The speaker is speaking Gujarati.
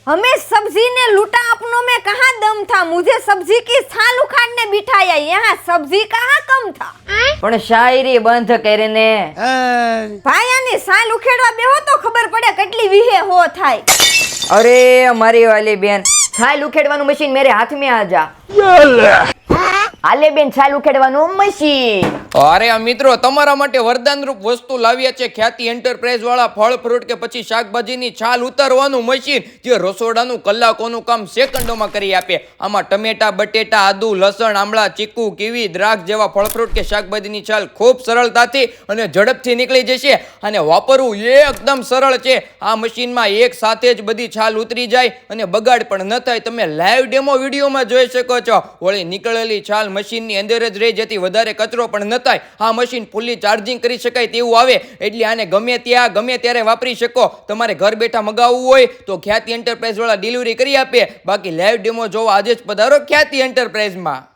हमें सब्जी ने लूटा अपनों में कहाँ दम था, मुझे सब्जी की छाल उखाड़ने बिठाया, यहाँ सब्जी कहाँ कम था। પણ શાયરી બંધ કરીને ભાઈ આની છાલ ઉખેડવા બેહો તો ખબર પડે કેટલી વીહે હો થાય। અરે મારી વાલી બેન, છાલ ઉખેડવાનું મશીન મેરે હાથ में आ जा। આલે બેન, છાલ ઉખેડવાનું મશીન। અરે આ મિત્રો, તમારા માટે વરદાનરૂપ વસ્તુ લાવ્યા છે ખ્યાતિ એન્ટરપ્રાઇઝ વાળા ફળ ફ્રૂટ કે પછી શાકભાજીની છાલ ઉતારવાનું મશીન, જે રસોડાનું કલાકોનું કામ સેકન્ડોમાં કરી આપે। આમાં ટમેટા, બટેટા, આદુ, લસણ, આમળા, ચીકુ, કીવી, દ્રાક્ષ જેવા ફળ ફ્રૂટ કે શાકભાજીની છાલ ખૂબ સરળતાથી અને ઝડપથી નીકળી જશે અને વાપરવું એકદમ સરળ છે। આ મશીનમાં એક સાથે જ બધી છાલ ઉતરી જાય અને બગાડ પણ ન થાય। તમે લાઈવ ડેમો વિડીયોમાં જોઈ શકો છો। વળી નીકળેલી છાલ મશીનની અંદર જ રહી જતી, વધારે કચરો પણ ન થાય। આ મશીન ફૂલી ચાર્જિંગ કરી શકાય તેવું આવે, એટલે આને ગમે ત્યાં ગમે ત્યારે વાપરી શકો। તમારે ઘર બેઠા મગાવવું હોય તો ખ્યાતિ એન્ટરપ્રાઇઝ વાળા ડિલિવરી કરી આપે। બાકી લાઈવ ડેમો જોવા આજે જ પધારો ખ્યાતિ એન્ટરપ્રાઇઝમાં।